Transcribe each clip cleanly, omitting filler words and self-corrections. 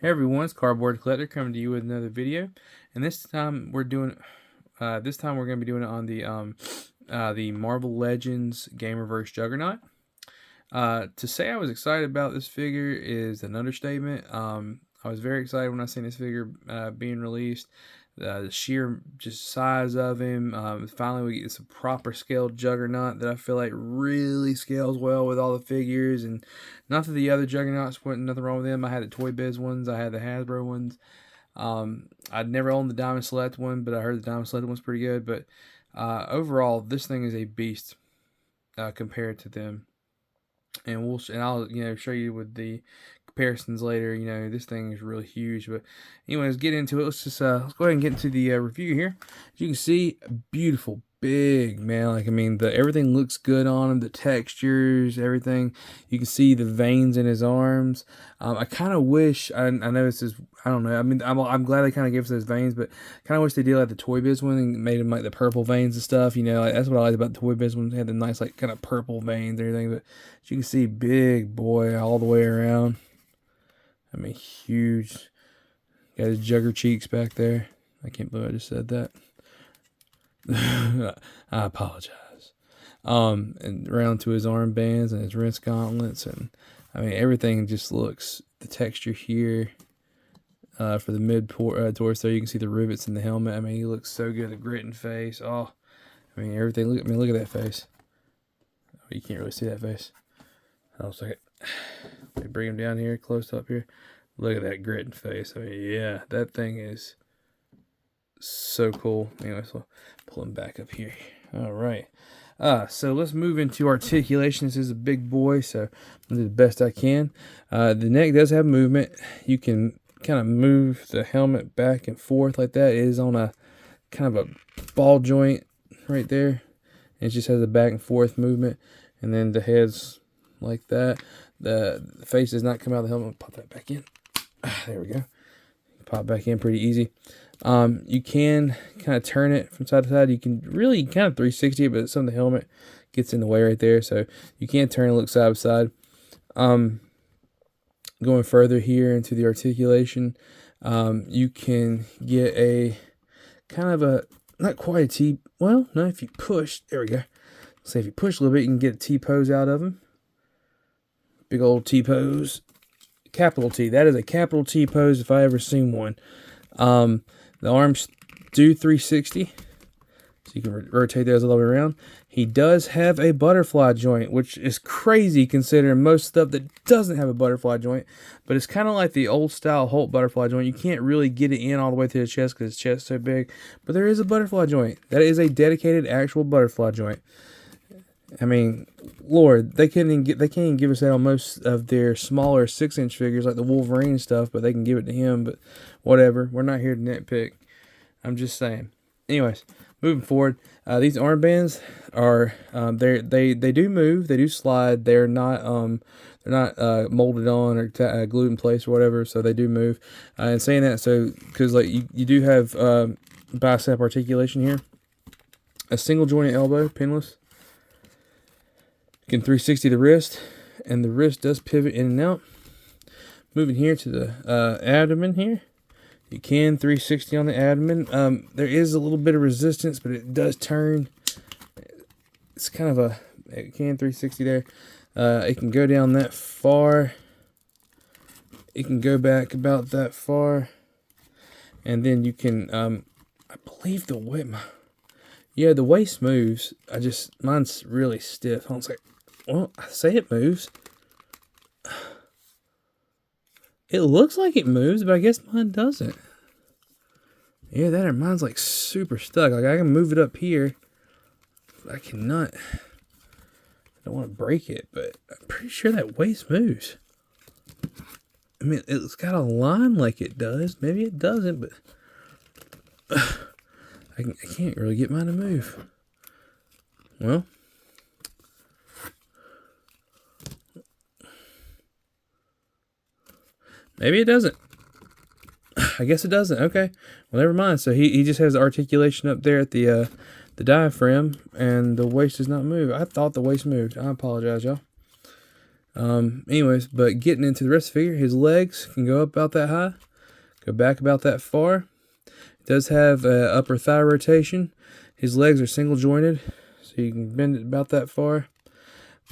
Hey everyone, it's Cardboard Collector coming to you with another video, and this time we're going to be doing it on the Marvel Legends Gamerverse Juggernaut. To say I was excited about this figure is an understatement. I was very excited when I seen this figure being released. The sheer just size of him. Finally, we get some proper scaled Juggernaut that I feel like really scales well with all the figures. And not that the other Juggernauts wasn't nothing wrong with them. I had the Toy Biz ones. I had the Hasbro ones. I'd never owned the Diamond Select one, but I heard the Diamond Select one's pretty good. But overall, this thing is a beast compared to them. And I'll show you with the comparisons later. This thing is really huge. But anyways, get into it. Let's go ahead and get into the review here. As you can see, beautiful, big man. Everything looks good on him. The textures, everything. You can see the veins in his arms. I kind of wish. I know this is. I don't know. I'm glad they kind of gave us those veins, but kind of wish they did like the Toy Biz one and made them like the purple veins and stuff. That's what I like about the Toy Biz one. They had the nice kind of purple veins and everything. But as you can see, big boy all the way around. Huge. Got his jugger cheeks back there. I can't believe I just said that. I apologize. And around to his armbands and his wrist gauntlets, and everything just looks. The texture here for the mid torso, you can see the rivets in the helmet. He looks so good. The gritting face. Oh, everything. Look at that face. Oh, you can't really see that face. Hold on a second. Let me bring him down here, close up here. Look at that gritting face. Yeah, that thing is so cool. Anyway, so pull him back up here. All right. So let's move into articulation. This is a big boy, so I'm gonna do the best I can. The neck does have movement. You can kind of move the helmet back and forth like that. It is on a kind of a ball joint right there. It just has a back and forth movement, and then the head's like that. The face does not come out of the helmet. Pop that back in. There we go. Pop back in pretty easy. You can kind of turn it from side to side. You can really kind of 360 it, but some of the helmet gets in the way right there. So you can turn and look side by side. Going further here into the articulation, you can get a kind of a, not quite a T, well, no, if you push, there we go. So if you push a little bit, you can get a T-pose out of him. Big old T-pose. Capital T. That is a capital T-pose if I ever seen one. The arms do 360. So you can rotate those all the way around. He does have a butterfly joint, which is crazy considering most stuff that doesn't have a butterfly joint. But it's kind of like the old style Hulk butterfly joint. You can't really get it in all the way to his chest because his chest is so big. But there is a butterfly joint. That is a dedicated actual butterfly joint. Lord, they can't even give us that on most of their smaller 6-inch figures like the Wolverine stuff, but they can give it to him. But whatever, we're not here to nitpick. I'm just saying. Anyways, moving forward, these armbands are they do move, they do slide. They're not molded on or glued in place or whatever, so they do move. And saying that, so because you do have bicep articulation here, a single jointed elbow, pinless. You can 360 the wrist, and the wrist does pivot in and out. Moving here to the abdomen here, you can 360 on the abdomen. There is a little bit of resistance, but it does turn. It's kind of it can 360 there. It can go down that far. It can go back about that far, and then you can. I believe the weight. Yeah, the waist moves. Mine's really stiff. I was like, well, I say it moves. It looks like it moves, but I guess mine doesn't. Yeah, mine's like super stuck. Like I can move it up here, but I cannot. I don't want to break it, but I'm pretty sure that waist moves. It's got a line like it does. Maybe it doesn't, but I can't really get mine to move. Well, maybe it doesn't. I guess it doesn't. Okay. Well, never mind. So he just has articulation up there at the diaphragm, and the waist does not move. I thought the waist moved. I apologize, y'all. Anyways, but getting into the rest of the figure, his legs can go up about that high, go back about that far. It does have upper thigh rotation. His legs are single jointed, so you can bend it about that far.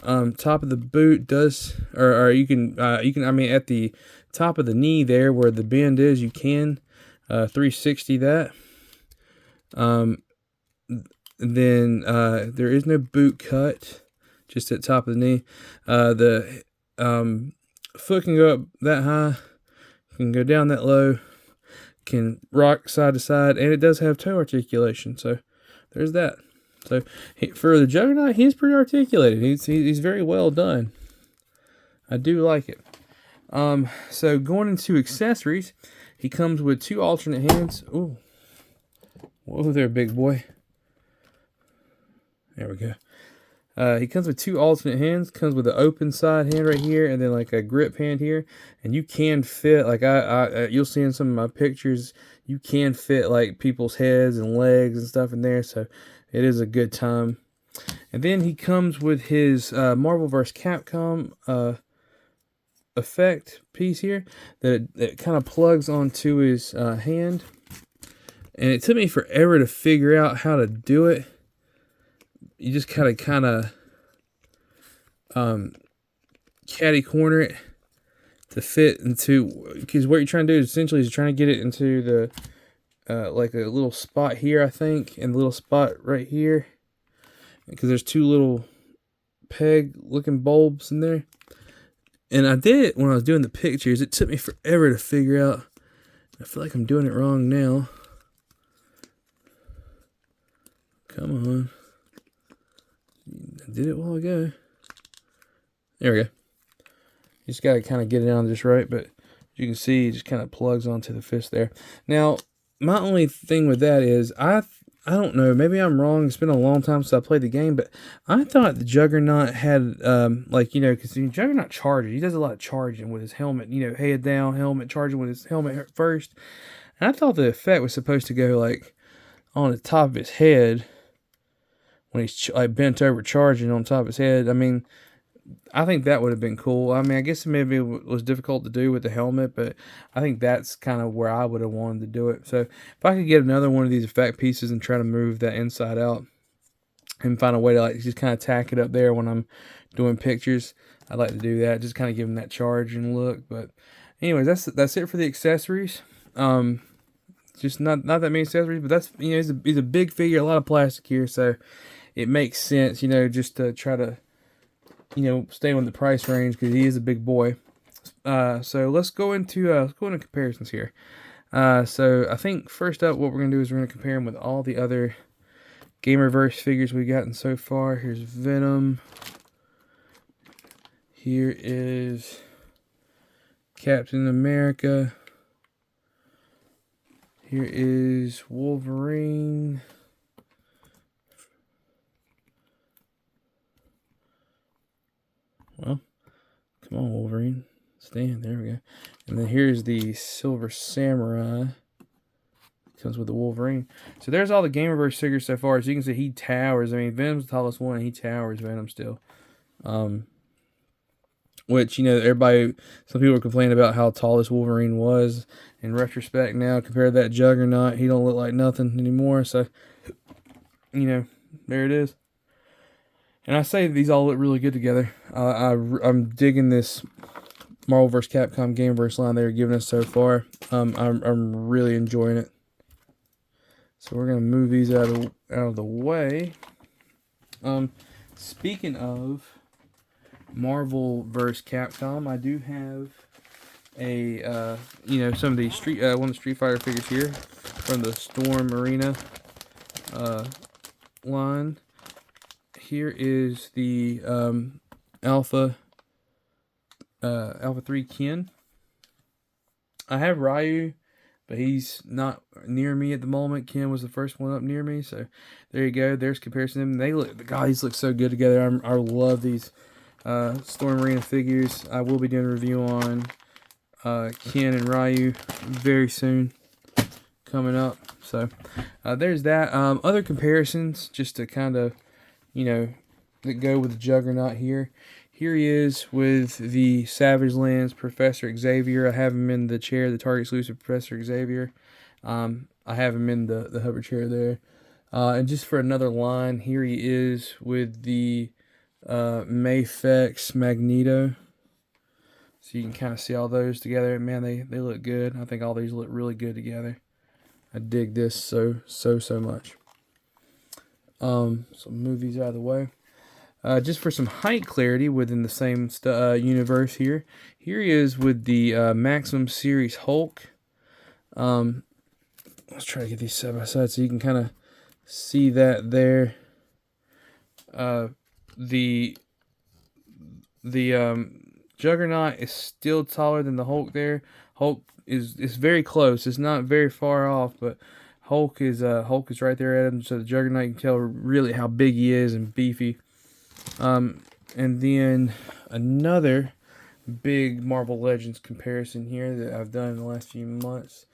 Top of the boot does, or you can, I mean, at the top of the knee there where the bend is, you can 360 that. Then there is no boot cut, just at the top of the knee. The foot can go up that high, can go down that low, can rock side to side, and it does have toe articulation. So there's that. So for the Juggernaut, he's pretty articulated. He's very well done. I do like it. So going into accessories, he comes with 2 alternate hands. Ooh, whoa there, big boy. There we go. He comes with 2 alternate hands. Comes with an open side hand right here, and then like a grip hand here. And you can fit, like you'll see in some of my pictures, you can fit like people's heads and legs and stuff in there. So it is a good time. And then he comes with his Marvel vs. Capcom effect piece here that kind of plugs onto his hand. And it took me forever to figure out how to do it. You just kind of catty corner it to fit into, because what you're trying to do is essentially is trying to get it into the like a little spot here, I think, and the little spot right here, because there's 2 little peg looking bulbs in there. And I did it when I was doing the pictures. It took me forever to figure out. I feel like I'm doing it wrong now. Come on. I did it a while ago. There we go. You just got to kind of get it on just right, but as you can see, it just kind of plugs onto the fist there. Now, my only thing with that is, I don't know, maybe I'm wrong. It's been a long time since I played the game, but I thought the Juggernaut had, like, you know, because the Juggernaut charges. He does a lot of charging with his helmet, you know, head down, helmet, charging with his helmet first. And I thought the effect was supposed to go, like, on the top of his head when he's, like, bent over charging on top of his head. I mean, I think that would have been cool. I mean, I guess maybe it was difficult to do with the helmet, but I think that's kind of where I would have wanted to do it. So if I could get another one of these effect pieces and try to move that inside out and find a way to like just kind of tack it up there when I'm doing pictures, I'd like to do that. Just kind of give them that charging look. But anyways, that's it for the accessories. Just not that many accessories, but that's, you know, he's a big figure, a lot of plastic here, so it makes sense, you know, just to try to, you know, stay on the price range because he is a big boy. So let's go into comparisons here. So I think first up, what we're gonna do is we're gonna compare him with all the other Gamerverse figures we've gotten so far. Here's Venom. Here is Captain America. Here is Wolverine. Well, come on, Wolverine. Stand. There we go. And then here's the Silver Samurai. Comes with the Wolverine. So there's all the Gamerverse figures so far. So you can see he towers. I mean, Venom's the tallest one, and he towers Venom still. Which, you know, everybody, some people are complaining about how tall this Wolverine was. In retrospect now, compared to that Juggernaut, he don't look like nothing anymore. So, you know, there it is. And I say these all look really good together. I'm digging this Marvel vs. Capcom Gamerverse line they're giving us so far. I'm really enjoying it. So we're gonna move these out of the way. Speaking of Marvel vs. Capcom, I do have a you know, some of the one of the Street Fighter figures here from the Storm Arena line. Here is the Alpha 3 Ken. I have Ryu, but he's not near me at the moment. Ken was the first one up near me, so there you go. There's comparison. They look, the guys look so good together. I love these Storm Arena figures. I will be doing a review on Ken and Ryu very soon, coming up. So there's that. Other comparisons, just to kind of, you know, that go with the Juggernaut here. here he is with the Savage Lands Professor Xavier. I have him in the chair, the Target exclusive Professor Xavier. I have him in the hover chair there. And just for another line, here he is with the Mayfex Magneto. So you can kind of see all those together. Man, they look good. I think all these look really good together. I dig this so much. So move these out of the way. Just for some height clarity within the same universe here. Here he is with the Maximum Series Hulk. Let's try to get these side by side so you can kind of see that there. The Juggernaut is still taller than the Hulk there. Hulk is very close. It's not very far off, but Hulk is right there at him. So the Juggernaut, you can tell really how big he is and beefy. And then another big Marvel Legends comparison here that I've done in the last few months.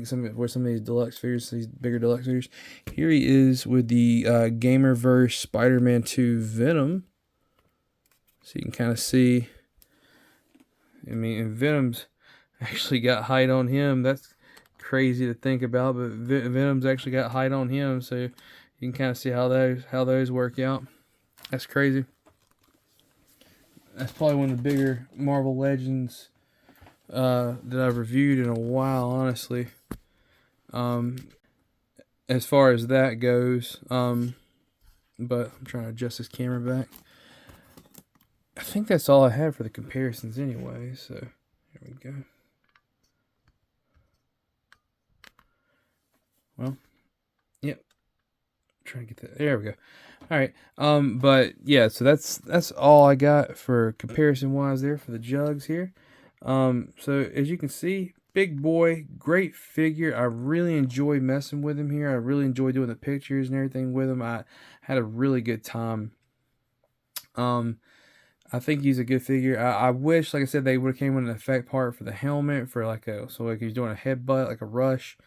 Some of these deluxe figures, these bigger deluxe figures. Here he is with the Gamerverse Spider-Man 2 Venom. So you can kind of see. I mean, and Venom's actually got height on him. That's crazy to think about, but Venom's actually got height on him, so you can kind of see how those work out. That's crazy. That's probably one of the bigger Marvel Legends that I've reviewed in a while, honestly. As far as that goes, but I'm trying to adjust this camera back. I think that's all I have for the comparisons anyway, so here we go. Well, yep. Trying to get that. There we go. All right. But yeah, so that's all I got for comparison wise there for the jugs here. So as you can see, big boy, great figure. I really enjoy messing with him here. I really enjoy doing the pictures and everything with him. I had a really good time. I think he's a good figure. I wish, like I said, they would have came with an effect part for the helmet for like he's doing a headbutt, like a rush,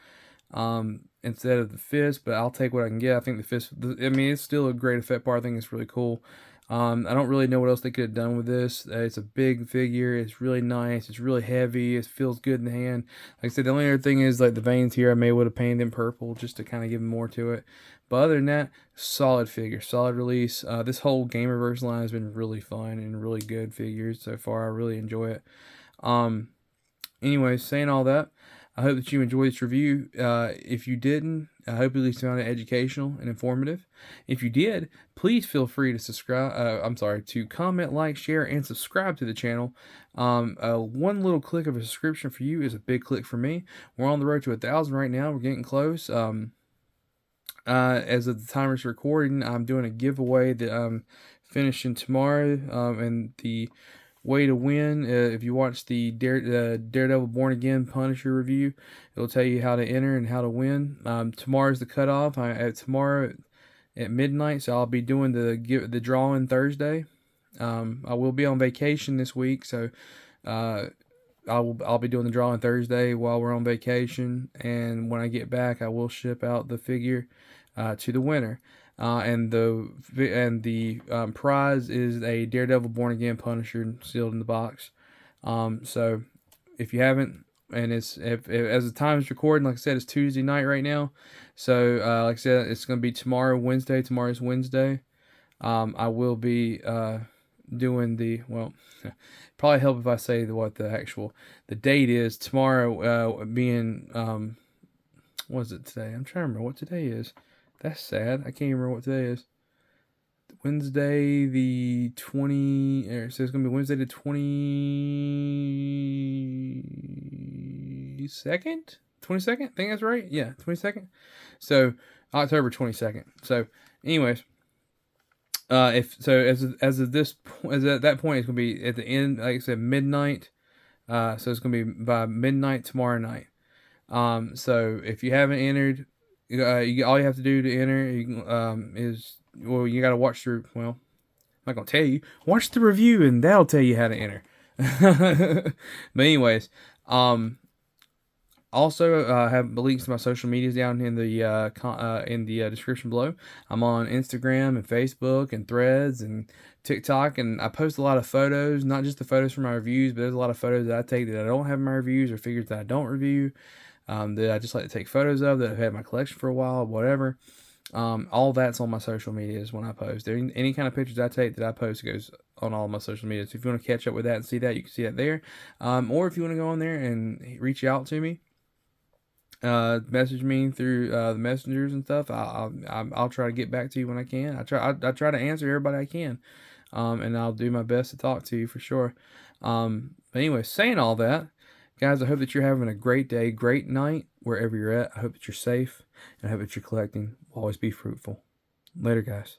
instead of the fist. But I'll take what I can get. I think the fist. I mean, it's still a great effect part. I think it's really cool. I don't really know what else they could have done with this. It's a big figure. It's really nice. It's really heavy. It feels good in the hand. Like I said, the only other thing is like the veins here. I may would have painted them purple just to kind of give them more to it. But other than that, solid figure, solid release. This whole Gamerverse line has been really fun and really good figures so far. I really enjoy it. Anyways, saying all that, I hope that you enjoyed this review. If you didn't, I hope at least found it educational and informative. If you did, please feel free to subscribe. To comment, like, share, and subscribe to the channel. One little click of a subscription for you is a big click for me. We're on the road to 1,000 right now. We're getting close. As of the time it's recording, I'm doing a giveaway that I'm finishing tomorrow. And the way to win, if you watch the Daredevil Born Again Punisher review, it'll tell you how to enter and how to win. Tomorrow's the cutoff. Tomorrow at midnight, so I'll be doing the drawing Thursday. I will be on vacation this week, so I'll be doing the drawing Thursday while we're on vacation, and when I get back, I will ship out the figure to the winner. And the prize is a Daredevil Born Again Punisher sealed in the box. So if you haven't, and as the time is recording, like I said, it's Tuesday night right now. So like I said, it's going to be Wednesday. Tomorrow's Wednesday. I will be doing probably help if I say what the date is. Tomorrow being what is it today? I'm trying to remember what today is. That's sad. I can't even remember what today is. Wednesday the 20. So it's gonna be Wednesday the 22nd. 22nd. I think that's right. Yeah, 22nd. So October 22nd. So, anyways, at that point, it's gonna be at the end. Like I said, midnight. So it's gonna be by midnight tomorrow night. So if you haven't entered. All you have to do to enter is you got to watch through. Well, I'm not gonna tell you. Watch the review, and that'll tell you how to enter. But anyways, Also, have the links to my social medias down in the description below. I'm on Instagram and Facebook and Threads and TikTok, and I post a lot of photos, not just the photos from my reviews, but there's a lot of photos that I take that I don't have in my reviews, or figures that I don't review, that I just like to take photos of, that I've had in my collection for a while, whatever. All that's on my social medias when I post. Any kind of pictures I take that I post goes on all of my social media. So if you want to catch up with that and see that, you can see that there. Or if you want to go on there and reach out to me, message me through the messengers and stuff. I'll try to get back to you when I can. I try to answer everybody I can, and I'll do my best to talk to you for sure. But anyway, saying all that, guys, I hope that you're having a great day, great night, wherever you're at. I hope that you're safe, and I hope that you're collecting will always be fruitful. Later, guys.